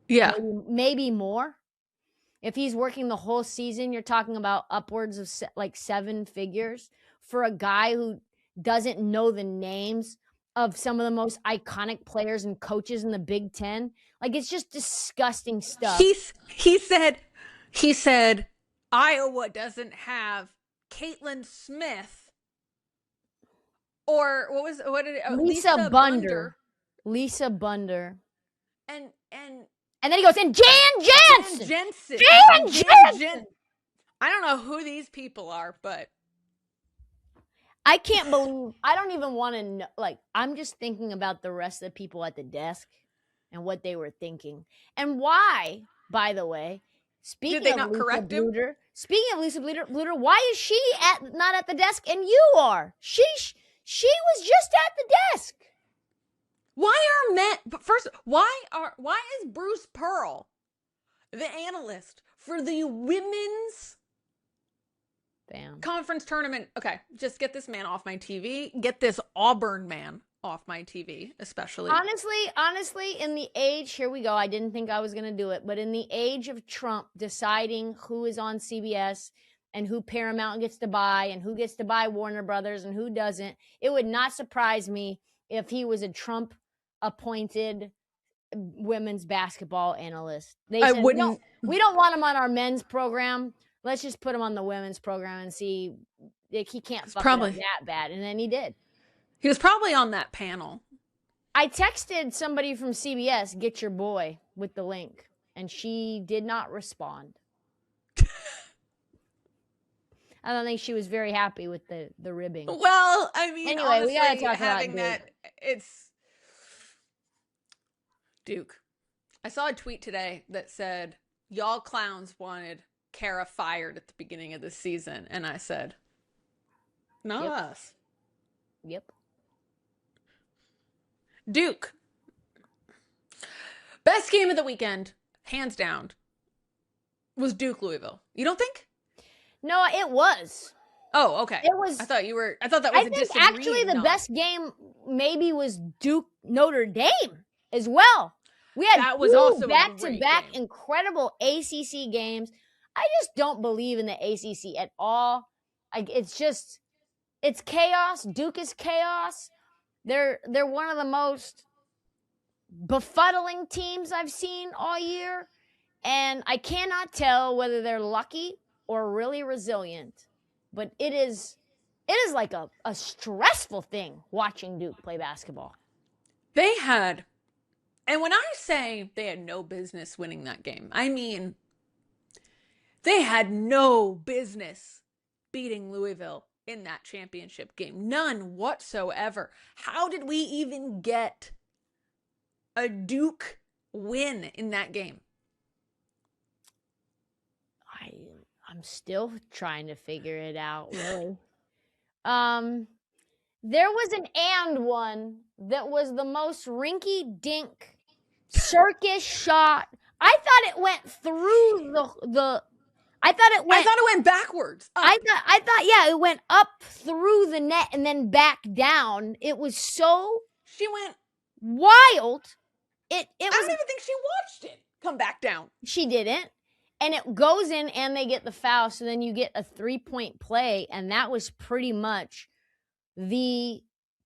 Yeah. Maybe more. If he's working the whole season, you're talking about upwards of like 7 figures for a guy who doesn't know the names of some of the most iconic players and coaches in the Big Ten. Like, it's just disgusting stuff. He said Iowa doesn't have Caitlin Smith or Lisa Bunder. Lisa Bunder. And then he goes, and Jan Jensen. I don't know who these people are, but I can't believe, I don't even want to know. Like, I'm just thinking about the rest of the people at the desk and what they were thinking. And why, by the way, speaking of Lisa Bluder, why is she not at the desk and you are? She was just at the desk. Why are men? But first, why is Bruce Pearl the analyst for the women's conference tournament? Okay, just get this man off my TV. Get this Auburn man off my TV, especially. Honestly, in the age, here we go. I didn't think I was going to do it, but in the age of Trump deciding who is on CBS and who Paramount gets to buy and who gets to buy Warner Brothers and who doesn't, it would not surprise me if he was a Trump appointed women's basketball analyst. They said, we don't want him on our men's program. Let's just put him on the women's program and see if he can't fuck it up that bad. And then he did. He was probably on that panel. I texted somebody from CBS, get your boy, with the link, and she did not respond. I don't think she was very happy with the ribbing. Well, I mean, anyway, honestly, we gotta talk having about that, it's Duke. I saw a tweet today that said, y'all clowns wanted Kara fired at the beginning of the season. And I said, not us. Yep. Duke. Best game of the weekend, hands down, was Duke Louisville. You don't think? No, it was. Oh, okay. It was. I thought that was a disagreeing. Actually, the best game maybe was Duke Notre Dame as well. We had that was also back-to-back incredible ACC games. I just don't believe in the ACC at all. It's chaos. Duke is chaos. They're one of the most befuddling teams I've seen all year, and I cannot tell whether they're lucky or really resilient. But it is like a stressful thing watching Duke play basketball. They had, and when I say they had no business winning that game, I mean they had no business beating Louisville in that championship game. None whatsoever. How did we even get a Duke win in that game? I'm still trying to figure it out, really. There was an and one that was the most rinky-dink circus shot. I thought it went through I thought it went backwards. I thought it went up through the net and then back down. It was so she went wild. I don't even think she watched it come back down. She didn't. And it goes in and they get the foul, so then you get a 3-point play, and that was pretty much the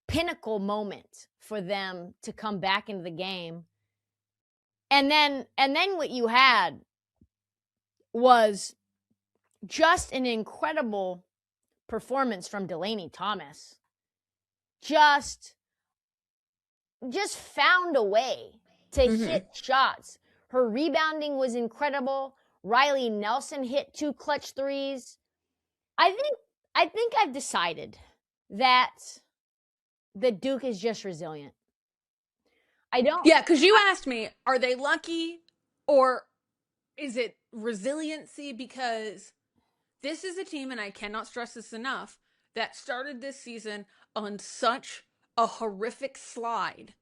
pinnacle moment for them to come back into the game. And then what you had was just an incredible performance from Delaney Thomas. Just found a way to hit shots. Her rebounding was incredible. Riley Nelson hit 2 clutch threes. I think I've decided that the Duke is just resilient. Yeah, because you asked me, are they lucky or is it resiliency? Because this is a team, and I cannot stress this enough, that started this season on such a horrific slide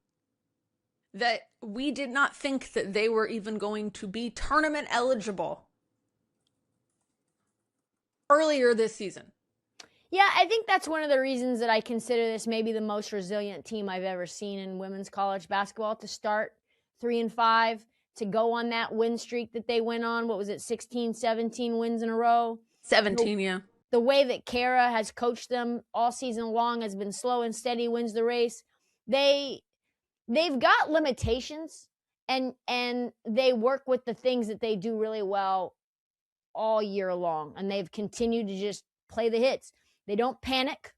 that we did not think that they were even going to be tournament eligible earlier this season. Yeah, I think that's one of the reasons that I consider this maybe the most resilient team I've ever seen in women's college basketball, to start 3-5, to go on that win streak that they went on. What was it, 16, 17 wins in a row? 17, yeah. The way that Kara has coached them all season long has been slow and steady, wins the race. They've got limitations, and they work with the things that they do really well all year long, and they've continued to just play the hits. They don't panic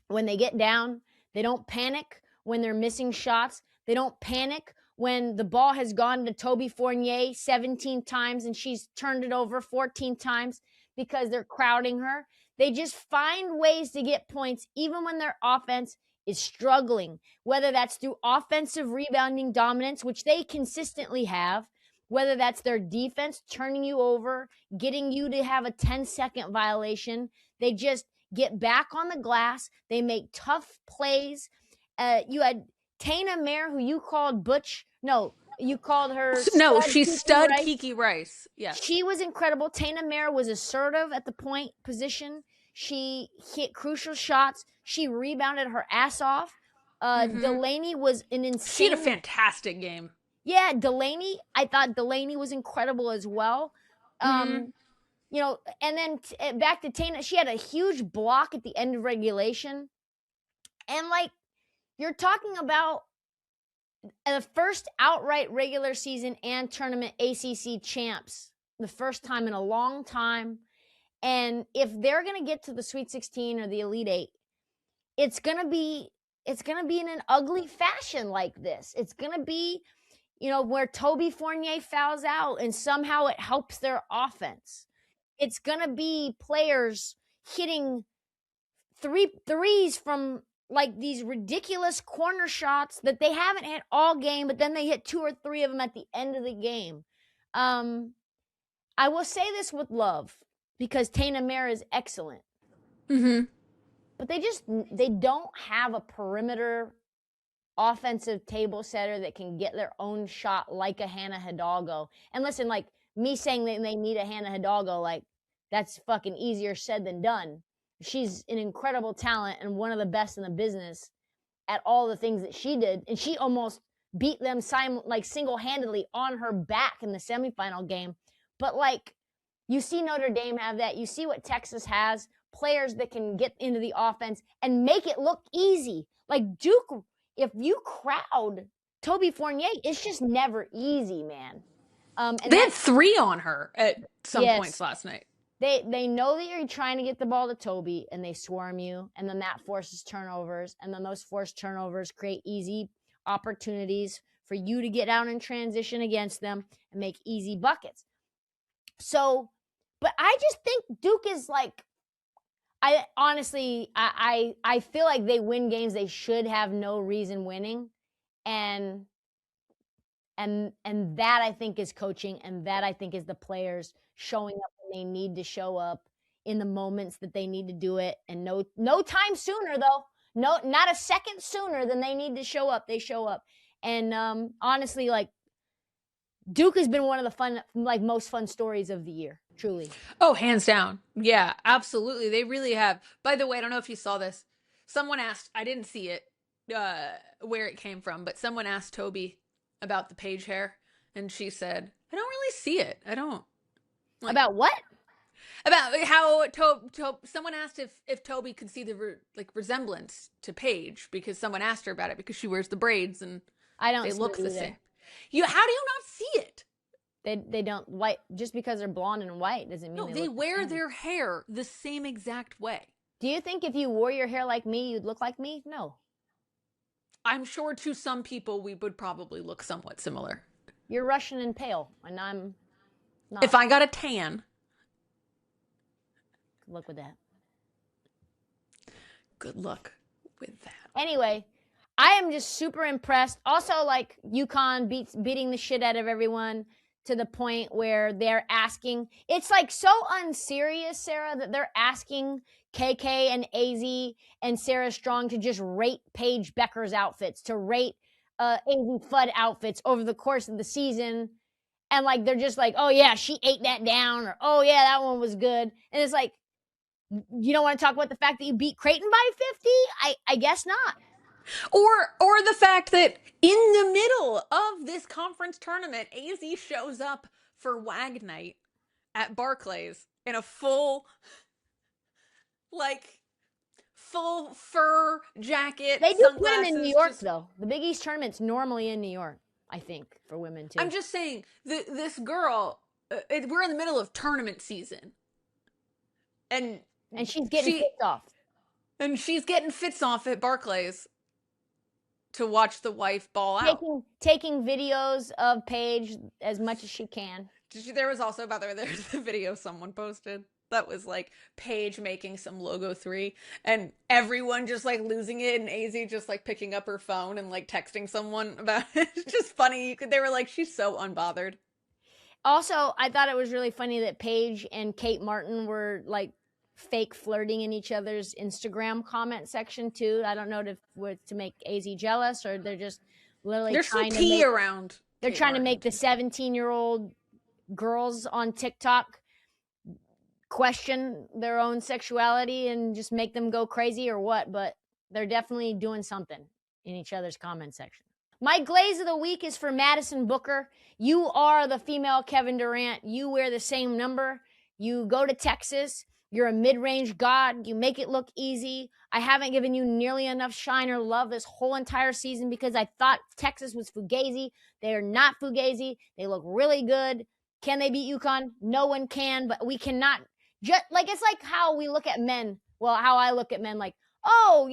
when they get down. They don't panic when they're missing shots. They don't panic when the ball has gone to Toby Fournier 17 times and she's turned it over 14 times because they're crowding her. They just find ways to get points even when their offense is struggling, whether that's through offensive rebounding dominance, which they consistently have, whether that's their defense turning you over, getting you to have a 10-second violation. They just get back on the glass. They make tough plays. You had Tana Mayer, who you called Butch. No, you called her. No, she's stud Kiki Rice. Yeah. She was incredible. Tana Mayer was assertive at the point position. She hit crucial shots. She rebounded her ass off. Delaney was an insane. She had a fantastic game. Yeah, Delaney. I thought Delaney was incredible as well. You know, and then back to Tana, she had a huge block at the end of regulation. And, like, you're talking about the first outright regular season and tournament ACC champs, the first time in a long time. And if they're going to get to the Sweet 16 or the Elite 8, it's going to be in an ugly fashion like this. It's going to be, you know, where Toby Fournier fouls out and somehow it helps their offense. It's going to be players hitting threes from like these ridiculous corner shots that they haven't hit all game, but then they hit 2 or 3 of them at the end of the game. I will say this with love, because Tana Mayer is excellent. But they don't have a perimeter offensive table setter that can get their own shot like a Hannah Hidalgo. And listen, like, me saying that they need a Hannah Hidalgo, like, that's fucking easier said than done. She's an incredible talent and one of the best in the business at all the things that she did. And she almost beat them single-handedly on her back in the semifinal game. But, like, you see Notre Dame have that. You see what Texas has, players that can get into the offense and make it look easy. Like Duke, if you crowd Toby Fournier, it's just never easy, man. And they had 3 on her at some points last night. They know that you're trying to get the ball to Toby, and they swarm you, and then that forces turnovers, and then those forced turnovers create easy opportunities for you to get out in transition against them and make easy buckets. So, but I just think Duke is like, I feel like they win games they should have no reason winning, and that I think is coaching, and that I think is the players showing up when they need to show up in the moments that they need to do it, and no time sooner though. No, not a second sooner than they need to show up. They show up, and honestly, like, Duke has been one of the most fun stories of the year, truly. Oh, hands down. Yeah, absolutely. They really have. By the way, I don't know if you saw this. Someone asked, I didn't see it, where it came from, but someone asked Toby about the page hair, and she said, I don't really see it. I don't. Like, about what? About how someone asked if Toby could see the resemblance to Paige, because someone asked her about it because she wears the braids and I don't. They look the same. How do you not see it? They don't white just because they're blonde and white doesn't mean they wear their hair the same exact way. Do you think if you wore your hair like me, you'd look like me? No. I'm sure to some people we would probably look somewhat similar. You're Russian and pale, and I'm not. If I got a tan. Good luck with that. Good luck with that. Anyway, I am just super impressed. Also, like, UConn beating the shit out of everyone to the point where they're asking. It's like so unserious, Sarah, that they're asking KK and AZ and Sarah Strong to just rate Paige Becker's outfits, to rate AZ Fudd outfits over the course of the season. And like, they're just like, oh yeah, she ate that down, or oh yeah, that one was good. And it's like, you don't want to talk about the fact that you beat Creighton by 50? I guess not. Or the fact that in the middle of this conference tournament, AZ shows up for WAG night at Barclays in a full fur jacket. They do put them in New York, just... though. The Big East tournament's normally in New York, I think, for women, too. I'm just saying, this girl, we're in the middle of tournament season. And she's getting fits off. And she's getting fits off at Barclays to watch the wife ball out. Taking videos of Paige as much as she can. There was also, by the way, there's the video someone posted that was like Paige making some logo 3 and everyone just like losing it, and AZ just like picking up her phone and like texting someone about it. It's just funny. They were like, she's so unbothered. Also, I thought it was really funny that Paige and Kate Martin were like fake flirting in each other's Instagram comment section too. I don't know to make AZ jealous, or they're just literally trying to make, around. They're trying to make the 17-year-old girls on TikTok question their own sexuality and just make them go crazy or what, but they're definitely doing something in each other's comment section. My glaze of the week is for Madison Booker. You are the female Kevin Durant. You wear the same number. You go to Texas. You're a mid-range god. You make it look easy. I haven't given you nearly enough shine or love this whole entire season because I thought Texas was fugazi. They are not fugazi. They look really good. Can they beat UConn? No one can, but we cannot. Just like, it's like how we look at men. Well, how I look at men, like, oh,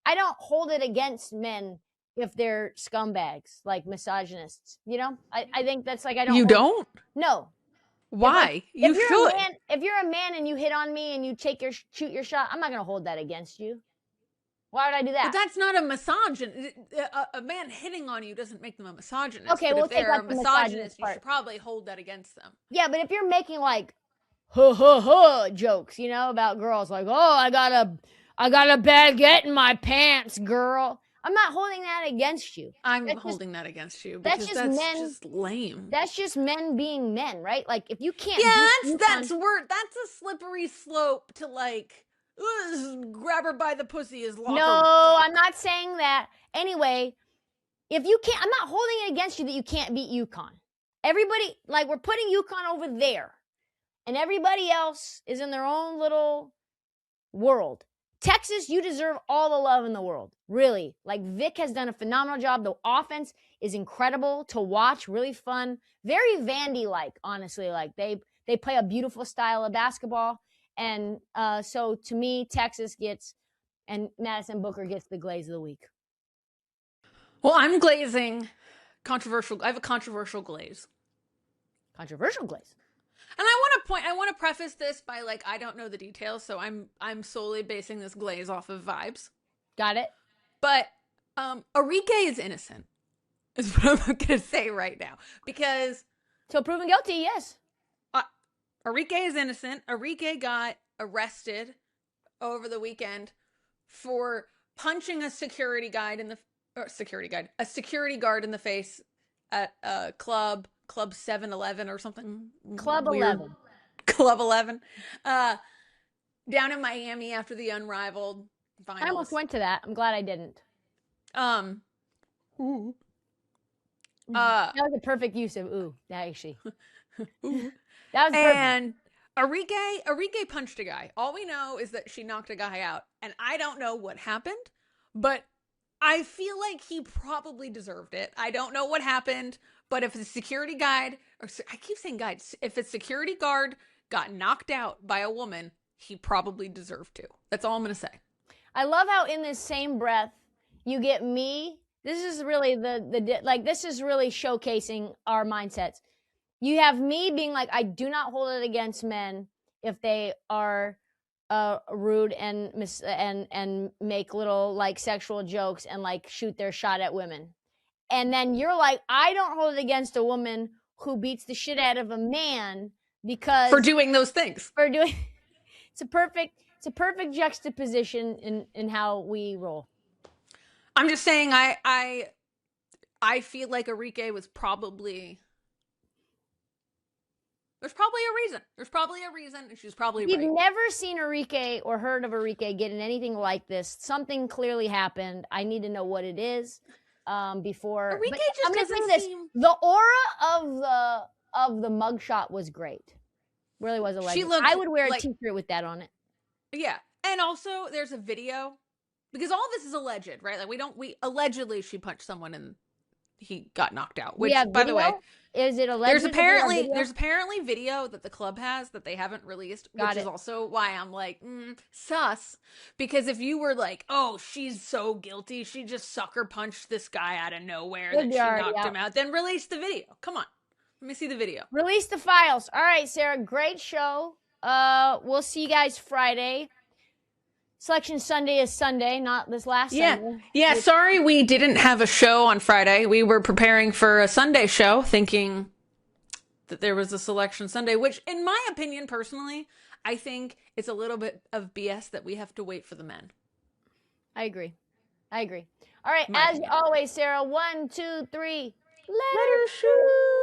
I don't hold it against men if they're scumbags, like misogynists. I think that's like, I don't. You don't? No. Why? You should. If you're a man and you hit on me and you shoot your shot, I'm not gonna hold that against you. Why would I do that? But that's not a misogynist. A man hitting on you doesn't make them a misogynist. Okay, but we'll if they're take a the misogynist, you part. should probably hold that against them. Yeah, but if you're making like ha ha ha jokes, about girls, like, oh, I got a baguette in my pants, girl. I'm not holding that against you. I'm holding that against you because that's just lame. That's just men being men, right? Like, if you can't. Yeah, that's a slippery slope to like. Grab her by the pussy is locker. No, I'm not saying that. Anyway, if you can't, I'm not holding it against you that you can't beat UConn. Everybody, like, we're putting UConn over there, and everybody else is in their own little world. Texas, you deserve all the love in the world. Really. Like, Vic has done a phenomenal job. The offense is incredible to watch, really fun, very Vandy-like, honestly. Like, they play a beautiful style of basketball. And so to me, Texas gets, and Madison Booker gets the glaze of the week. Well, I'm glazing controversial. I have a controversial glaze. Controversial glaze. And I want to preface this by like, I don't know the details, so I'm solely basing this glaze off of vibes. Got it. But Arike is innocent, is what I'm going to say right now. Because... So proven guilty, yes. Arike is innocent. Arike got arrested over the weekend for punching a security guard in the face at a Club 7-Eleven or something. Club weird. 11. Club 11. Down in Miami after the Unrivaled finals. I almost went to that. I'm glad I didn't. That was a perfect use of ooh, actually. Ooh. That was perfect. And Arike punched a guy. All we know is that she knocked a guy out. And I don't know what happened, but I feel like he probably deserved it. I don't know what happened, but if the security guard, I keep saying guide, if a security guard got knocked out by a woman, he probably deserved to. That's all I'm going to say. I love how in this same breath, you get me. This is really this is really showcasing our mindsets. You have me being like, I do not hold it against men if they are rude and make little like sexual jokes and like shoot their shot at women. And then you're like, I don't hold it against a woman who beats the shit out of a man because for doing those things. It's a perfect juxtaposition in how we roll. I'm just saying I feel like Arike was probably... There's probably a reason. There's probably a reason, and she's probably We've right. never seen Arike or heard of Arike getting anything like this. Something clearly happened. I need to know what it is before. Arike but just I'm gonna doesn't say this: seem... the aura of the mugshot was great. Really was a legend. looked I would wear a like- T-shirt with that on it. Yeah. And also, there's a video, because all this is alleged, right? Like, we allegedly she punched someone and he got knocked out. Which, by the way, is it alleged? there's apparently video that the club has that they haven't released, which is also why I'm like, sus. Because if you were like, oh, she's so guilty, she just sucker punched this guy out of nowhere, that she knocked him out, then release the video. Come on, let me see the video. Release the files. All right, Sarah, great show. We'll see you guys Friday. Selection Sunday is Sunday, not this last Sunday. Yeah, sorry we didn't have a show on Friday. We were preparing for a Sunday show, thinking that there was a Selection Sunday, which, in my opinion, personally, I think it's a little bit of BS that we have to wait for the men. I agree. All right, as always, Sarah, 1, 2, 3. Let her shoot.